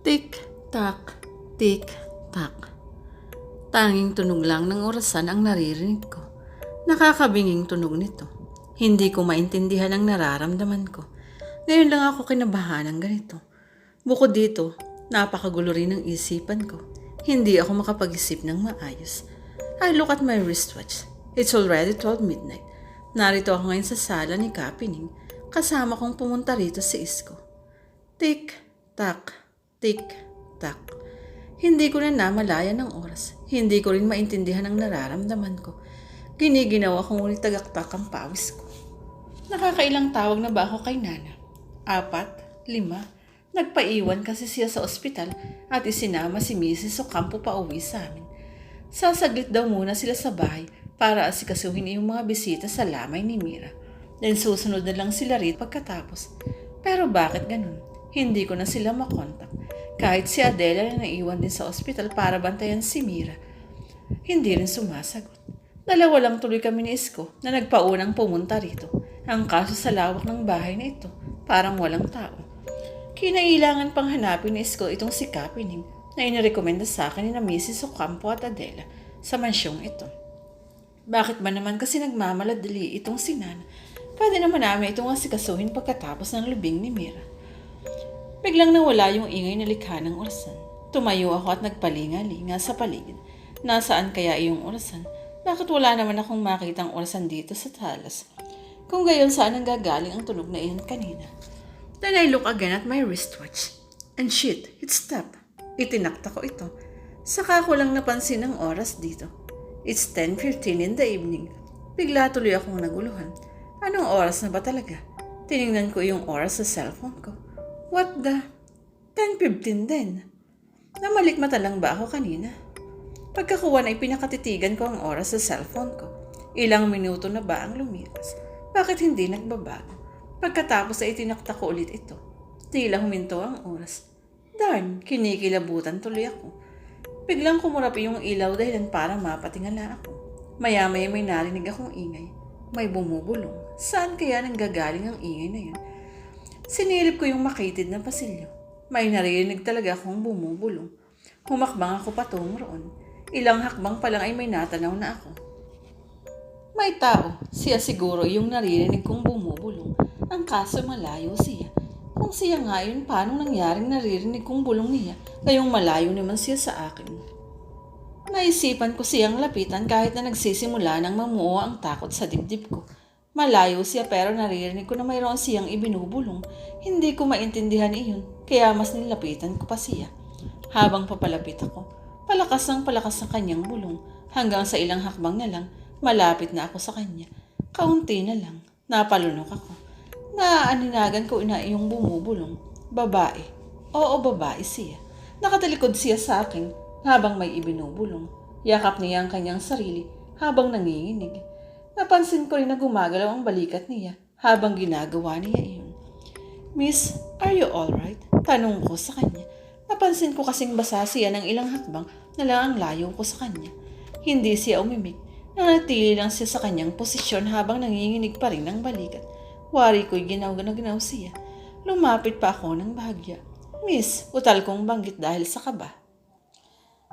Tik-tak, tik-tak. Tanging tunog lang ng orasan ang naririnig ko. Nakakabinging tunog nito. Hindi ko maintindihan ang nararamdaman ko. Ngayon lang ako kinabahan ng ganito. Bukod dito, napakagulo rin ng isipan ko. Hindi ako makapag-isip ng maayos. I look at my wristwatch. It's already 12 midnight. Narito ako ngayon sa sala ni Kapining. Kasama kong pumunta rito si Isko. Tik-tak, tik-tak. Hindi ko na namalayan ng oras. Hindi ko rin maintindihan ang nararamdaman ko. Giniginaw ako ngunit tagaktak ang pawis ko. Nakakailang tawag na ba ako kay Nana? 4, 5. Nagpaiwan kasi siya sa ospital at isinama si Mrs. Ocampo pa uwi sa amin. Sasaglit daw muna sila sa bahay para asikasuhin yung mga bisita sa lamay ni Mira. Then susunod na lang sila rito pagkatapos. Pero bakit ganun? Hindi ko na sila makontak. Kahit si Adela na naiwan din sa ospital para bantayan si Mira. Hindi rin sumasagot. Dalawa lang tuloy kami ni Isko na nagpaunang pumunta rito. Ang kaso sa lawak ng bahay na ito, parang walang tao. Kinailangan pang hanapin ni Isko itong si Kapining na inirekomenda sa akin ni na Mrs. Ocampo at Adela sa mansyong ito. Bakit ba naman kasi nagmamaladali itong si Nana? Pwede naman namin itong asikasuhin pagkatapos ng lubing ni Mira. Biglang nawala yung ingay na likha ng orasan. Tumayo ako at nagpalinga-linga sa paligid. Nasaan kaya iyong orasan? Bakit wala naman akong makitang orasan dito sa talas? Kung gayon, saan ang gagaling ang tunog na iyon kanina? Then I look again at my wristwatch. And shit, it stopped. Itinakta ko ito. Saka ko lang napansin ang oras dito. It's 10:15 in the evening. Bigla tuloy akong naguluhan. Anong oras na ba talaga? Tiningnan ko yung oras sa cellphone ko. What the? 10:15 din. Namalikmata lang ba ako kanina? Pagkakuha na pinakatitigan ko ang oras sa cellphone ko. Ilang minuto na ba ang lumipas? Bakit hindi nagbabago? Pagkatapos ay itinakta ko ulit ito. Tila huminto ang oras. Darn, kinikilabutan tuloy ako. Biglang kumurapi yung ilaw dahilan para mapatingala ako. Maya-maya may narinig akong ingay. May bumubulong. Saan kaya nanggagaling ang ingay na yun? Sinilip ko yung makitid na pasilyo. May narinig talaga akong bumubulong. Humakbang ako patungo roon. Ilang hakbang pa lang ay may natanaw na ako. May tao. Siya siguro yung naririnig kong bumubulong. Ang kaso malayo siya. Kung siya nga yun, paano nangyaring naririnig kong bulong niya? Ngayong malayo naman siya sa akin. Naisipan ko siyang lapitan kahit na nagsisimula nang mamuo ang takot sa dibdib ko. Malayo siya pero naririnig ko na mayroon siyang ibinubulong. Hindi ko maintindihan iyon, kaya mas nilapitan ko pa siya. Habang papalapit ako, palakas ang kanyang bulong. Hanggang sa ilang hakbang na lang, malapit na ako sa kanya. Kaunti na lang, napalunok ako. Naaaninagan ko na iyong bumubulong. Babae. Oo, babae siya. Nakatalikod siya sa akin habang may ibinubulong. Yakap niya ang kanyang sarili habang nanginginig. Napansin ko rin na gumagalaw ang balikat niya habang ginagawa niya iyon. Miss, are you alright? Tanong ko sa kanya. Napansin ko kasing basa siya ng ilang hakbang na lang ang layo ko sa kanya. Hindi siya umimik. Nanatili lang siya sa kanyang posisyon habang nanginginig pa rin ng balikat. Wari ko'y ginaw siya. Lumapit pa ako ng bahagya. Miss, utal kong banggit dahil sa kaba.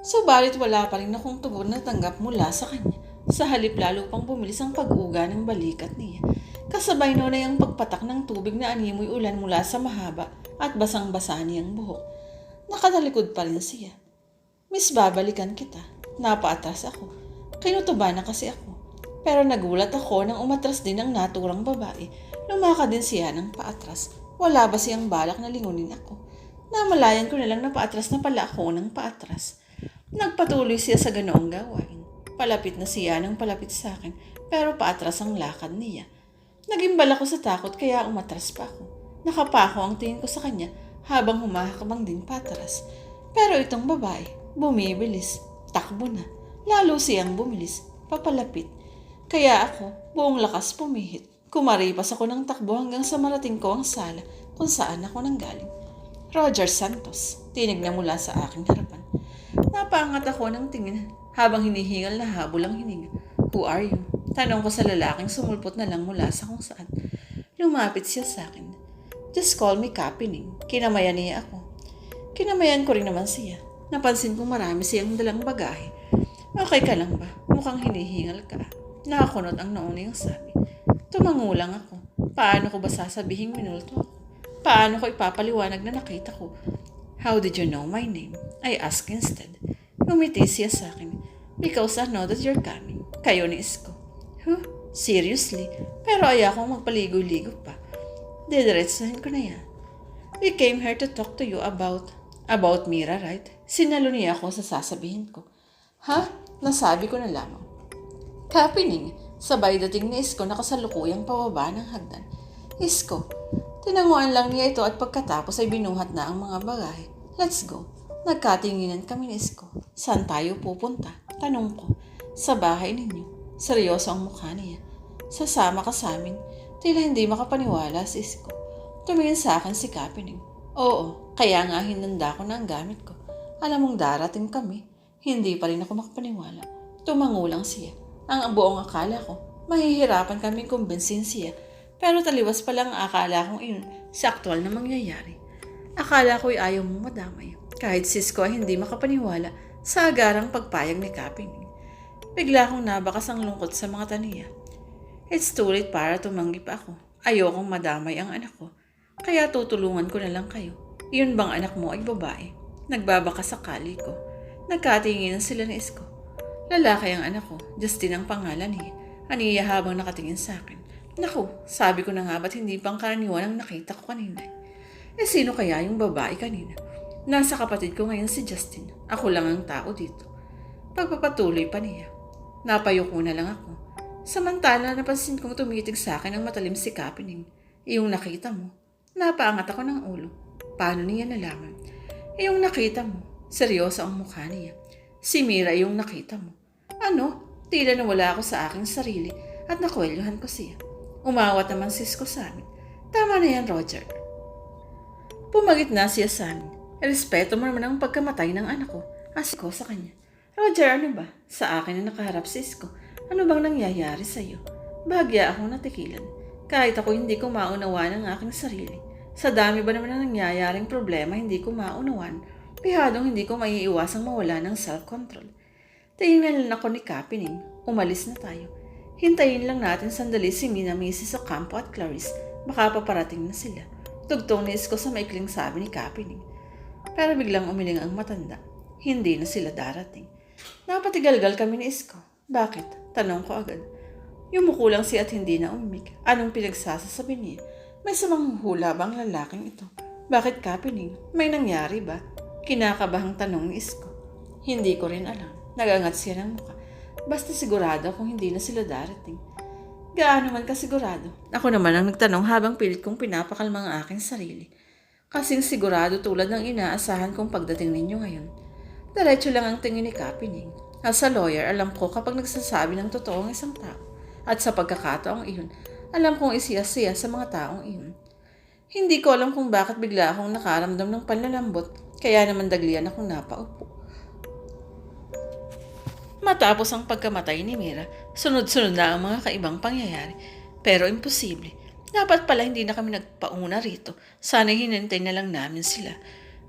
Subalit wala pa rin akong tugon na tanggap mula sa kanya. Sa halip lalo pang bumilis ang pag-uga ng balikat niya. Kasabay noon ay ang pagpatak ng tubig na animoy ulan mula sa mahaba at basang-basa niyang buhok. Nakatalikod pa rin siya. Miss, babalikan kita. Napaatras ako. Kinutuba na kasi ako. Pero nagulat ako nang umatras din ang naturang babae. Lumakad din siya ng paatras. Wala ba siyang balak na lingunin ako? Namalayan ko na lang na paatras na pala ako ng paatras. Nagpatuloy siya sa ganoong gawain. Palapit na siya ng palapit sa akin, pero paatras ang lakad niya. Nagimbal ako sa takot kaya umatras pa ako. Nakapako ang tingin ko sa kanya habang humahakbang din patras. Pero itong babae, bumibilis, takbo na. Lalo siyang bumilis, papalapit. Kaya ako, buong lakas pumihit. Kumaripas ako ng takbo hanggang sa marating ko ang sala kung saan ako nanggaling. Roger Santos, tinig na mula sa aking harapan. Napaangat ako ng tingin habang hinihingal na habol ang hininga. Who are you? Tanong ko sa lalaking sumulpot na lang mula sa kung saan. Lumapit siya sa akin. Just call me Kapining. Kinamayan niya ako. Kinamayan ko rin naman siya. Napansin kong marami siyang dalang bagahe. Okay ka lang ba? Mukhang hinihingal ka. Nakakunot ang noo niyang sabi. Tumangulang ako. Paano ko ba sasabihing minulto ako? Paano ko ipapaliwanag na nakita ko? How did you know my name? I asked instead. Ngumiti siya sa akin. Because I know that you're coming. Kayo ni Isko. Huh? Seriously? Pero ayaw kong magpaligo-ligo pa. Didiretsahin ko na yan. We came here to talk to you about Mira, right? Sinalo niya ako sa sasabihin ko. Ha? Nasabi ko na lamang. Kapining, sabay dating ni Isko na kasalukuyang pababa ng hagdan. Isko, tinanguan lang niya ito at pagkatapos ay binuhat na ang mga bagahe. Let's go. Nagkatinginan kami ni Isko. Saan tayo pupunta? Tanong ko. Sa bahay ninyo. Seryoso ang mukha niya. Sasama ka sa amin. Tila hindi makapaniwala si Isko. Tumingin sa akin si Kapining. Oo, kaya nga hinanda ko na ang gamit ko. Alam mong darating kami. Hindi pa rin ako makapaniwala. Tumangulang siya. Ang buong akala ko, mahihirapan kami kumbinsin siya. Pero taliwas pa lang ang akala kong iyon sa aktwal na mangyayari. Akala ko'y ayaw mong madamay. Kahit Sisko ay hindi makapaniwala sa agarang pagpayag ni Kapining. Bigla akong nabakas ang lungkot sa mga taniya. It's too late para tumanggi pa ako. Ayokong madamay ang anak ko. Kaya tutulungan ko na lang kayo. Iyon bang anak mo ay babae? Nagbabaka sakali ko. Nagkatingin sila ni Isko. Lalaki ang anak ko, Justin ang pangalan niya. Aniya habang nakatingin sa akin. Naku, sabi ko na nga ba't hindi pang karaniwan ang nakita ko kanina? Sino kaya yung babae kanina? Nasa kapatid ko ngayon si Justin. Ako lang ang tao dito. Pagpapatuloy pa niya. Napayuko na lang ako. Samantala napansin kong tumitig sa akin ang matalim si Kapining. Iyong nakita mo. Napaangat ako ng ulo. Paano niya nalaman? Iyong nakita mo. Seryoso ang mukha niya. Si Mira iyong nakita mo. Ano? Tila nawala ako sa aking sarili at nakwelyuhan ko siya. Umawat naman si Isko sa amin. Tama na yan, Roger. Pumagit na siya sa amin. Respeto mo naman ang pagkamatay ng anak ko. Asiko sa kanya. Roger, ano ba? Sa akin na nakaharap si Isko. Ano bang nangyayari sa iyo? Bahagya akong natikilan. Kahit ako hindi ko maunawan ang aking sarili. Sa dami ba naman ang nangyayaring problema hindi ko maunawan? Pihadong hindi ko maiiwasang mawala ng self-control. Tingnan lang ako ni Kapining. Umalis na tayo. Hintayin lang natin sandali si Mina, Mrs. Ocampo at Clarice. Baka paparating na sila. Tugtong ni Isko sa maikling sabi ni Kapining. Pero biglang umiling ang matanda. Hindi na sila darating. Napatigalgal kami ni Isko. Bakit? Tanong ko agad. Yumuko lang siya at hindi na umimik. Anong pinagsasasabi niya? May samang hula bang lalaking ito? Bakit Kapining? May nangyari ba? Kinakabahang tanong ni Isko. Hindi ko rin alam. Nagangat siya ng mukha. Basta sigurado kung hindi na sila darating. Gaano man kasigurado? Ako naman ang nagtanong habang pilit kong pinapakalma ang aking sarili. Kasing sigurado tulad ng inaasahan kong pagdating ninyo ngayon. Diretso lang ang tingin ni Kapining. As a lawyer, alam ko kapag nagsasabi ng totoo ang isang tao. At sa pagkakataong iyon, alam kong isiyasiya sa mga taong iyon. Hindi ko alam kung bakit bigla akong nakaramdam ng panlalambot, kaya naman daglian akong napaupo. Matapos ang pagkamatay ni Mira, sunod-sunod na ang mga kaibang pangyayari. Pero imposible. Dapat pala hindi na kami nagpauna rito. Sana'y hinintay na lang namin sila.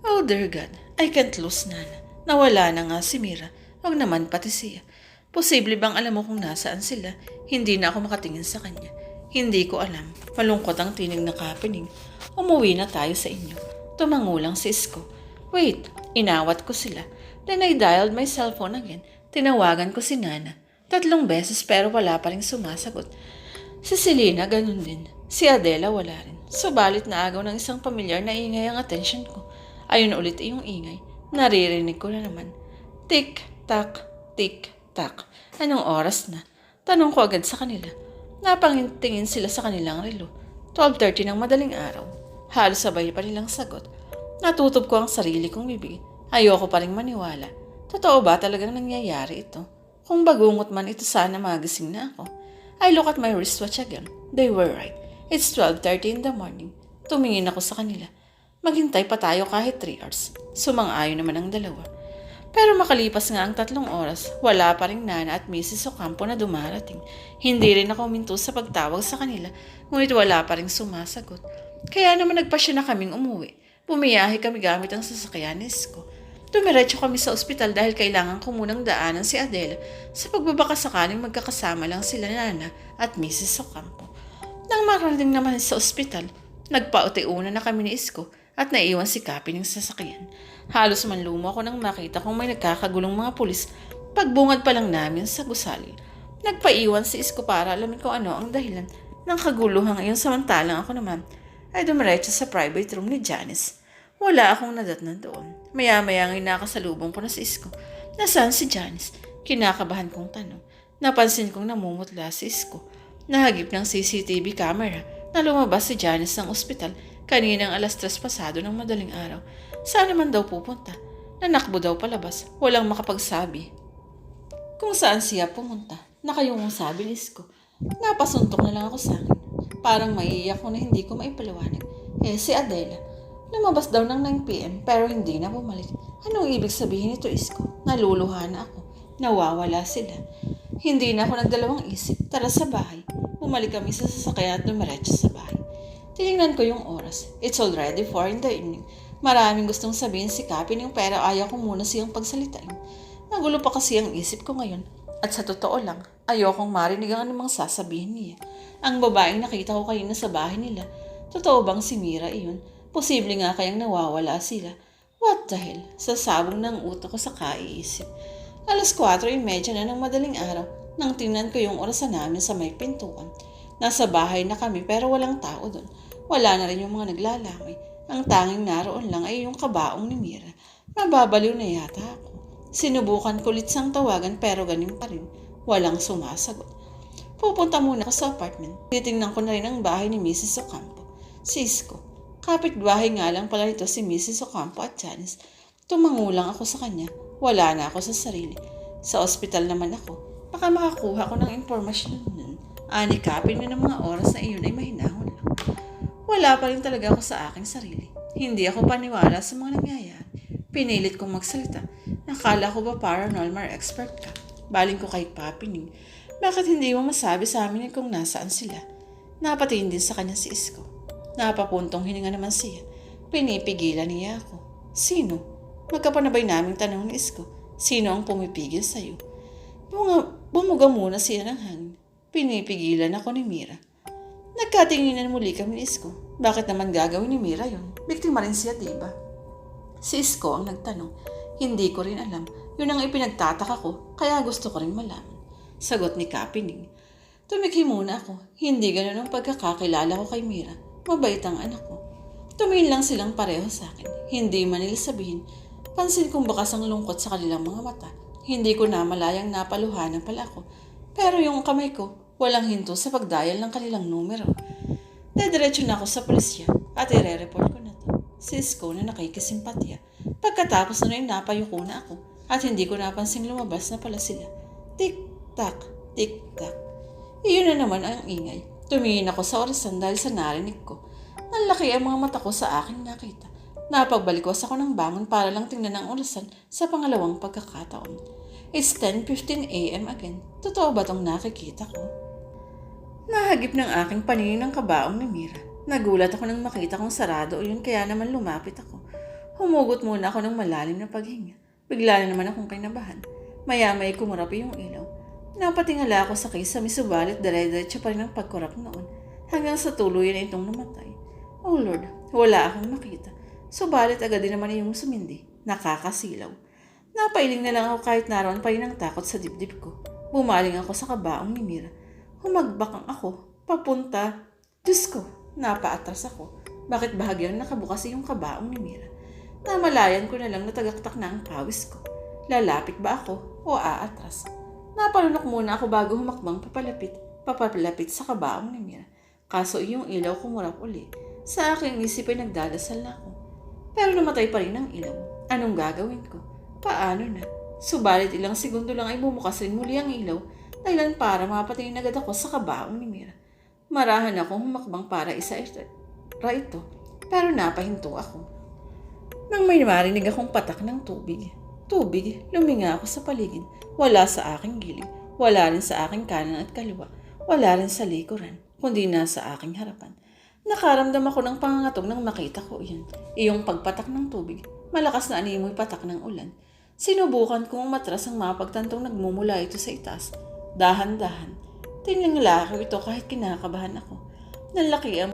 Oh dear God, I can't lose Nana. Nawala na nga si Mira. Huwag naman pati siya. Posible bang alam mo kung nasaan sila? Hindi na ako makatingin sa kanya. Hindi ko alam. Malungkot ang tinig na Kapining. Umuwi na tayo sa inyo. Tumangulang si Isko. Wait, inawat ko sila. Then I dialed my cellphone again. Tinawagan ko si Nana. 3 beses pero wala pa rin sumasagot. Si Selena ganun din. Si Adela wala rin. Subalit naagaw ng isang pamilyar na ingay ang atensyon ko. Ayun ulit yung ingay. Naririnig ko na naman. Tik-tak, tik-tak. Anong oras na? Tanong ko agad sa kanila. Napangintingin sila sa kanilang relo. 12:30 ng madaling araw. Halos sabay pa nilang sagot. Natutob ko ang sarili kong bibig. Ayoko pa rin maniwala. Totoo ba talagang nangyayari ito? Kung bagungot man ito sana magising na ako. I look at my wristwatch again. They were right. It's 12:30 in the morning. Tumingin ako sa kanila. Maghintay pa tayo kahit 3 hours. Sumang-ayon naman ang dalawa. Pero makalipas nga ang 3 oras, wala pa rin Nana at Mrs. Ocampo na dumarating. Hindi rin ako huminto sa pagtawag sa kanila, ngunit wala pa rin sumasagot. Kaya naman nagpasya na kaming umuwi. Bumiyahe kami gamit ang sasakyan ni Isko. Dumiretso kami sa ospital dahil kailangan ko munang daanan si Adela sa pagbabaka sakaling magkakasama lang sila Nana at Mrs. Ocampo. Nang makarating naman sa ospital, nagpautiuna na kami ni Isko at naiwan si Kapi ng sasakyan. Halos manlumo ako nang makita kong may nagkakagulong mga pulis pagbungad pa lang namin sa gusali. Nagpaiwan si Isko para alamin kung ano ang dahilan ng kaguluhan ngayon, samantalang ako naman ay dumiretso sa private room ni Janice. Wala akong nadatnan doon. Maya-maya nga'y nakasalubong ko na si Isko. Nasaan si Janice? Kinakabahan kong tanong. Napansin kong namumutla si Isko. Nahagip ng CCTV camera na lumabas si Janice ng ospital kaninang 3:00 pasado ng madaling araw. Saan naman daw pupunta? Nanakbo daw palabas. Walang makapagsabi kung saan siya pumunta. Nakayungong sabi ni Isko. Napasuntok na lang ako sa akin. Parang maiiyak ko na hindi ko maipaliwanag. Si Adela. Lumabas daw ng 9 p.m. pero hindi na bumalik. Anong ibig sabihin nito, Isko? Naluluha na ako. Nawawala sila. Hindi na ako nagdalawang isip. Tara sa bahay. Bumalik kami sa sasakyan at dumiretso sa bahay. Tinignan ko yung oras. It's already 4 in the evening. Maraming gustong sabihin si Kapining pero ayaw ko muna siyang pagsalitain. Nagulo pa kasi ang isip ko ngayon. At sa totoo lang, ayokong marinig ang anumang sasabihin niya. Ang babaeng nakita ko kanina sa bahay nila, totoo bang si Mira iyon? Posible nga kayang nawawala sila. What the hell? Sasabong ng utak ko sa kaiisip. 4:30 na ng madaling araw nang tingnan ko yung orasan namin sa may pintuan. Nasa bahay na kami pero walang tao doon. Wala na rin yung mga naglalamay. Ang tanging naroon lang ay yung kabaong ni Mira. Mababaliw na yata ako. Sinubukan ko ulit siyang tawagan pero ganin pa rin. Walang sumasagot. Pupunta muna ako sa apartment. Titingnan ko na rin ang bahay ni Mrs. Ocampo. Isko. Kapitbahay nga lang pala nito si Mrs. Ocampo at Janice. Tumangulang ako sa kanya. Wala na ako sa sarili. Sa ospital naman ako. Baka makakuha ko ng impormasyon nun. Anikapin na ng mga oras na iyon ay mahinahon lang. Wala pa rin talaga ako sa aking sarili. Hindi ako paniwala sa mga nangyayari. Pinilit kong magsalita. Nakala ko ba paranormal expert ka? Baling ko kay Papining. Bakit hindi mo masabi sa amin kung nasaan sila? Napatingin din sa kanya si Isko. Napapuntong hininga naman siya. Pinipigilan niya ako. Sino? Magkapanabay naming tanong ni Isko. Sino ang pumipigil sa'yo? Bumuga muna siya ng hangin. Pinipigilan ako ni Mira. Nagkatinginan muli kami ni Isko. Bakit naman gagawin ni Mira yun? Biktima rin siya, diba? Si Isko ang nagtanong. Hindi ko rin alam. Yun ang ipinagtataka ko, kaya gusto ko rin malaman. Sagot ni Kapining. Tumikhi muna ako. Hindi ganun ang pagkakakilala ko kay Mira. Mabait ang anak ko. Tumingin lang silang pareho sa akin. Hindi man nila sabihin. Pansin kong bakas ang lungkot sa kanilang mga mata. Hindi ko na malayang napaluhanan pala ako. Pero yung kamay ko, walang hinto sa pagdial ng kanilang numero. Dediretso na ako sa pulisya at ire-report ko na to. Si Isko na nakikisimpatya. Pagkatapos na napayuko na ako at hindi ko napansing lumabas na pala sila. Tik-tak, tik-tak. Iyon na naman ang ingay. Tumingin ako sa orasan dahil sa narinig ko. Nanlaki ang mga mata ko sa aking nakita. Napagbalikos ako ng bangon para lang tingnan ang orasan sa pangalawang pagkakataon. It's 10:15 a.m. again. Totoo ba itong nakikita ko? Nahagip ng aking paningin ang kabaong ni Mira. Nagulat ako nang makita kong sarado o yun kaya naman lumapit ako. Humugot muna ako ng malalim na paghinga. Bigla na naman akong kinabahan. Maya-may kumurapi yung ilaw. Napatingala ako sa kisame subalit dire-diretso pa rin ang pagkurap noon hanggang sa tuluyan na itong namatay. Oh Lord, wala akong makita. Subalit agad din naman yung sumindi. Nakakasilaw. Napailing na lang ako kahit naroon pa rin ang takot sa dibdib ko. Bumaling ako sa kabaong ni Mira. Humagbakang ako. Papunta. Diyos ko, napaatras ako. Bakit bahagyang nakabukas yung kabaong ni Mira? Namalayan ko na lang na tagaktak na ang pawis ko. Lalapit ba ako o aatras? Napalunok muna ako bago humakbang papalapit sa kabaong ni Mira. Kaso yung ilaw kumurap uli. Sa aking isip ay nagdadasal na ako. Pero namatay pa rin ang ilaw. Anong gagawin ko? Paano na? Subalit ilang segundo lang ay bumukas rin muli ang ilaw dahilan para mapatingin agad ako sa kabaong ni Mira. Marahan akong humakbang para ito. Pero napahinto ako. Nang may marinig akong patak ng tubig. Luminga ako sa paligid. Wala sa aking gilid. Wala rin sa aking kanan at kaliwa. Wala rin sa likuran, kundi nasa aking harapan. Nakaramdam ako ng pangangatog nang makita ko iyon. Iyong pagpatak ng tubig, malakas na animoy patak ng ulan. Sinubukan kong umatras ang mapagtantong nagmumula ito sa itaas. Dahan-dahan, tinangla ko ito kahit kinakabahan ako. Nalaki ang